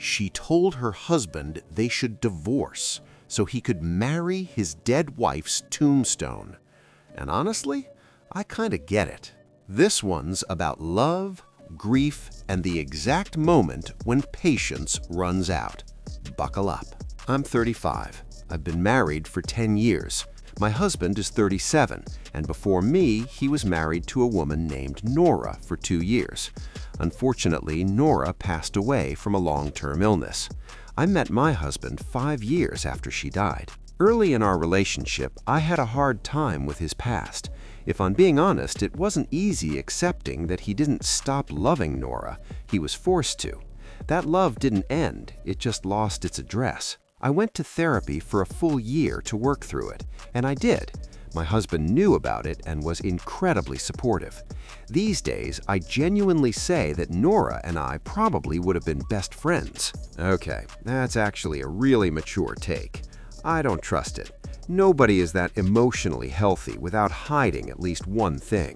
She told her husband they should divorce so he could marry his dead wife's tombstone. And honestly, I kinda get it. This one's about love, grief, and the exact moment when patience runs out. Buckle up. I'm 35. I've been married for 10 years. My husband is 37, and before me, he was married to a woman named Nora for 2 years. Unfortunately, Nora passed away from a long-term illness. I met my husband 5 years after she died. Early in our relationship, I had a hard time with his past. If I'm being honest, it wasn't easy accepting that he didn't stop loving Nora. He was forced to. That love didn't end, it just lost its address. I went to therapy for a full year to work through it, and I did. My husband knew about it and was incredibly supportive. These days, I genuinely say that Nora and I probably would have been best friends. Okay, that's actually a really mature take. I don't trust it. Nobody is that emotionally healthy without hiding at least one thing.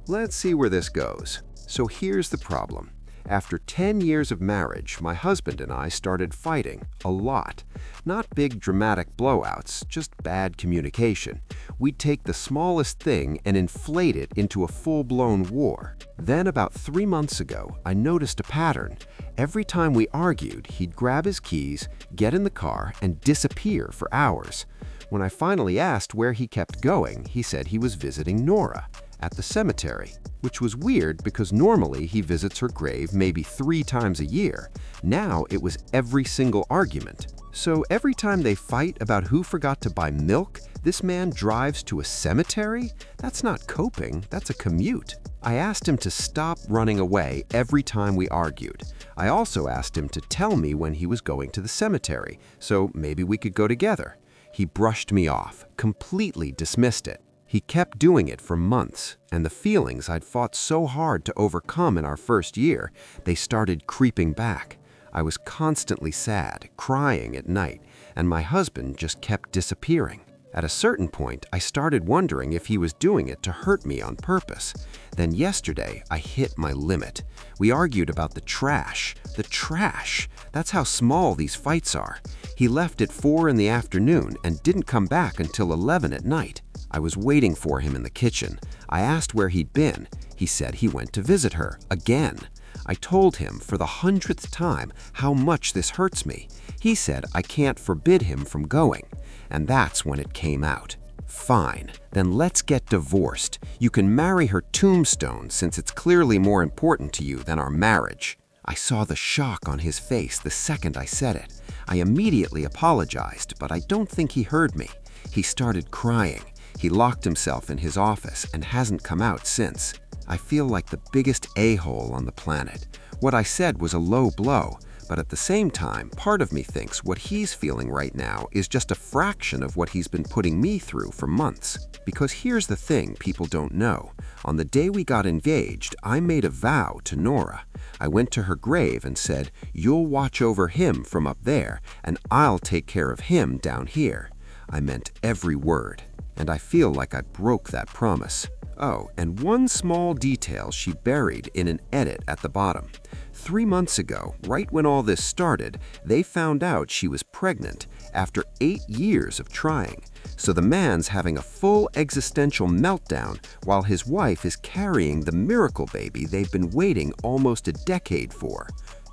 Let's see where this goes. So here's the problem. After 10 years of marriage, my husband and I started fighting a lot. Not big dramatic blowouts, just bad communication. We'd take the smallest thing and inflate it into a full-blown war. Then about 3 months ago, I noticed a pattern. Every time we argued, he'd grab his keys, get in the car, and disappear for hours. When I finally asked where he kept going, he said he was visiting Nora at the cemetery, which was weird because normally he visits her grave maybe 3 times a year. Now it was every single argument. So every time they fight about who forgot to buy milk, this man drives to a cemetery? That's not coping, that's a commute. I asked him to stop running away every time we argued. I also asked him to tell me when he was going to the cemetery, so maybe we could go together. He brushed me off, completely dismissed it. He kept doing it for months, and the feelings I'd fought so hard to overcome in our first year, they started creeping back. I was constantly sad, crying at night, and my husband just kept disappearing. At a certain point, I started wondering if he was doing it to hurt me on purpose. Then yesterday, I hit my limit. We argued about the trash. The trash! That's how small these fights are. He left at 4 in the afternoon and didn't come back until 11 at night. I was waiting for him in the kitchen. I asked where he'd been. He said he went to visit her, again. I told him for the 100th time how much this hurts me. He said I can't forbid him from going. And that's when it came out. Fine, then let's get divorced. You can marry her tombstone since it's clearly more important to you than our marriage. I saw the shock on his face the second I said it. I immediately apologized, but I don't think he heard me. He started crying. He locked himself in his office and hasn't come out since. I feel like the biggest a-hole on the planet. What I said was a low blow, but at the same time, part of me thinks what he's feeling right now is just a fraction of what he's been putting me through for months. Because here's the thing people don't know. On the day we got engaged, I made a vow to Nora. I went to her grave and said, "You'll watch over him from up there, and I'll take care of him down here." I meant every word. And I feel like I broke that promise. Oh, and one small detail she buried in an edit at the bottom. 3 months ago, right when all this started, they found out she was pregnant after 8 years of trying. So the man's having a full existential meltdown while his wife is carrying the miracle baby they've been waiting almost a decade for.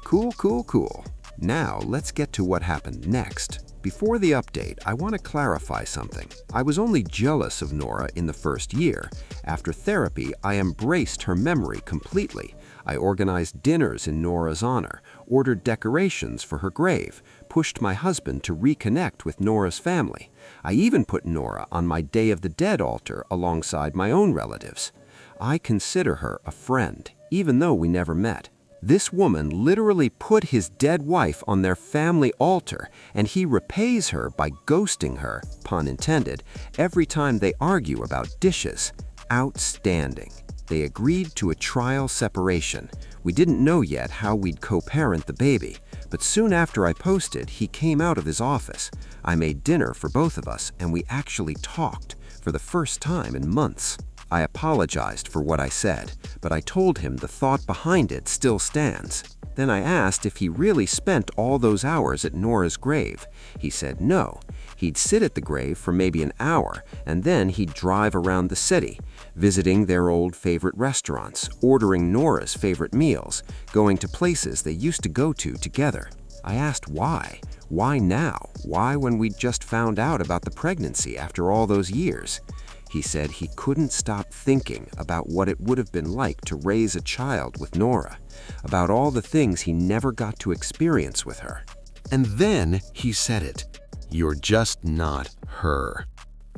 Cool, cool, cool. Now let's get to what happened next. Before the update, I want to clarify something. I was only jealous of Nora in the first year. After therapy, I embraced her memory completely. I organized dinners in Nora's honor, ordered decorations for her grave, pushed my husband to reconnect with Nora's family. I even put Nora on my Day of the Dead altar alongside my own relatives. I consider her a friend, even though we never met. This woman literally put his dead wife on their family altar, and he repays her by ghosting her, pun intended, every time they argue about dishes. Outstanding. They agreed to a trial separation. We didn't know yet how we'd co-parent the baby, but soon after I posted, he came out of his office. I made dinner for both of us, and we actually talked for the first time in months. I apologized for what I said, but I told him the thought behind it still stands. Then I asked if he really spent all those hours at Nora's grave. He said no. He'd sit at the grave for maybe an hour, and then he'd drive around the city, visiting their old favorite restaurants, ordering Nora's favorite meals, going to places they used to go to together. I asked why. Why now? Why when we'd just found out about the pregnancy after all those years? He said he couldn't stop thinking about what it would have been like to raise a child with Nora, about all the things he never got to experience with her. And then he said it. You're just not her.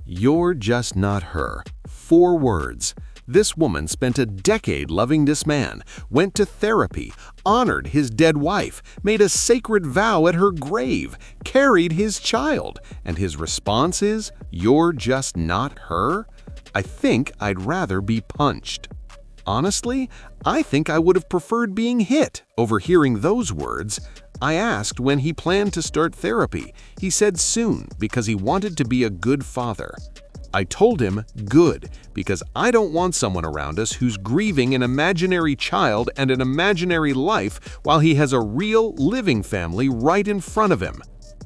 You're just not her. 4 words. This woman spent a decade loving this man, went to therapy, honored his dead wife, made a sacred vow at her grave, carried his child, and his response is, "You're just not her?" I think I'd rather be punched. Honestly, I think I would have preferred being hit over hearing those words. I asked when he planned to start therapy. He said soon because he wanted to be a good father. I told him good, because I don't want someone around us who's grieving an imaginary child and an imaginary life while he has a real, living family right in front of him.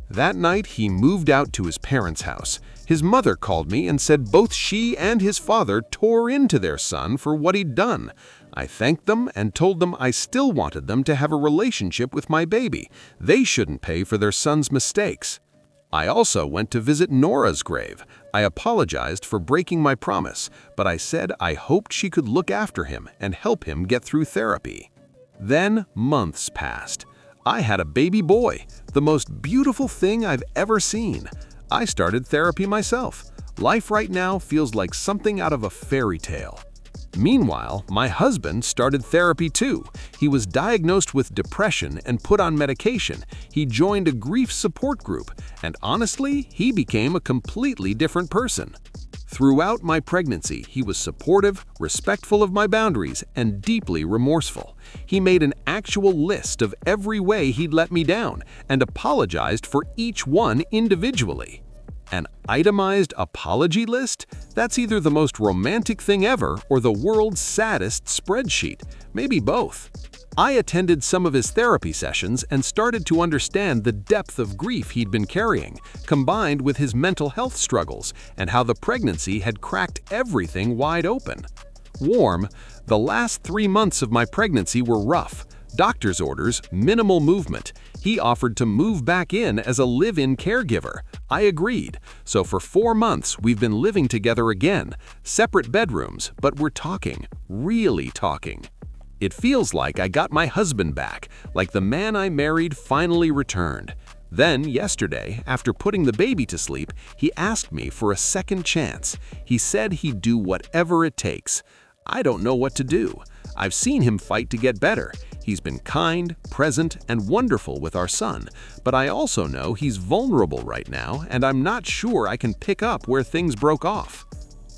That night, he moved out to his parents' house. His mother called me and said both she and his father tore into their son for what he'd done. I thanked them and told them I still wanted them to have a relationship with my baby. They shouldn't pay for their son's mistakes. I also went to visit Nora's grave. I apologized for breaking my promise, but I said I hoped she could look after him and help him get through therapy. Then months passed. I had a baby boy, the most beautiful thing I've ever seen. I started therapy myself. Life right now feels like something out of a fairy tale. Meanwhile, my husband started therapy too. He was diagnosed with depression and put on medication. He joined a grief support group, and honestly, he became a completely different person. Throughout my pregnancy, he was supportive, respectful of my boundaries, and deeply remorseful. He made an actual list of every way he'd let me down and apologized for each one individually. An itemized apology list? That's either the most romantic thing ever or the world's saddest spreadsheet. Maybe both. I attended some of his therapy sessions and started to understand the depth of grief he'd been carrying, combined with his mental health struggles and how the pregnancy had cracked everything wide open. Warm, the last 3 months of my pregnancy were rough. Doctor's orders, minimal movement. He offered to move back in as a live-in caregiver. I agreed. So for 4 months, we've been living together again. Separate bedrooms, but we're talking, really talking. It feels like I got my husband back, like the man I married finally returned. Then, yesterday, after putting the baby to sleep, he asked me for a second chance. He said he'd do whatever it takes. I don't know what to do. I've seen him fight to get better. He's been kind, present, and wonderful with our son, but I also know he's vulnerable right now, and I'm not sure I can pick up where things broke off.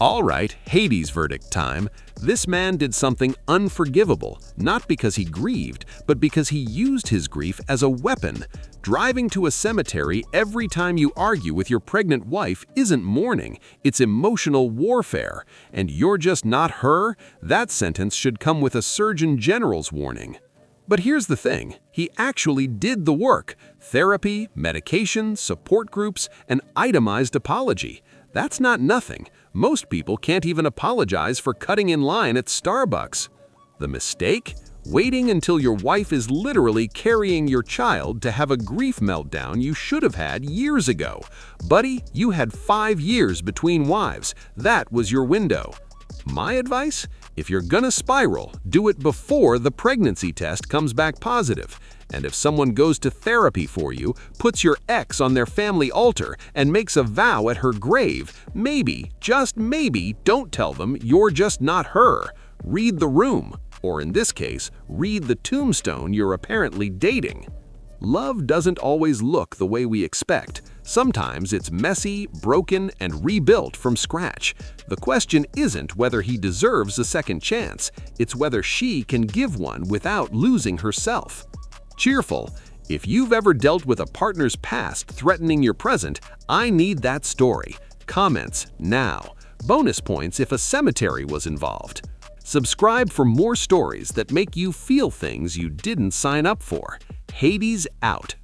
All right, Hades verdict time. This man did something unforgivable, not because he grieved, but because he used his grief as a weapon. Driving to a cemetery every time you argue with your pregnant wife isn't mourning, it's emotional warfare. And you're just not her? That sentence should come with a Surgeon General's warning. But here's the thing, he actually did the work. Therapy, medication, support groups, an itemized apology. That's not nothing. Most people can't even apologize for cutting in line at Starbucks. The mistake? Waiting until your wife is literally carrying your child to have a grief meltdown you should have had years ago. Buddy, you had 5 years between wives. That was your window. My advice? If you're gonna spiral, do it before the pregnancy test comes back positive. And if someone goes to therapy for you, puts your ex on their family altar, and makes a vow at her grave, maybe, just maybe, don't tell them you're just not her. Read the room, or in this case, read the tombstone you're apparently dating. Love doesn't always look the way we expect. Sometimes it's messy, broken, and rebuilt from scratch. The question isn't whether he deserves a second chance, it's whether she can give one without losing herself. Cheerful, if you've ever dealt with a partner's past threatening your present, I need that story. Comments now. Bonus points if a cemetery was involved. Subscribe for more stories that make you feel things you didn't sign up for. Hades out.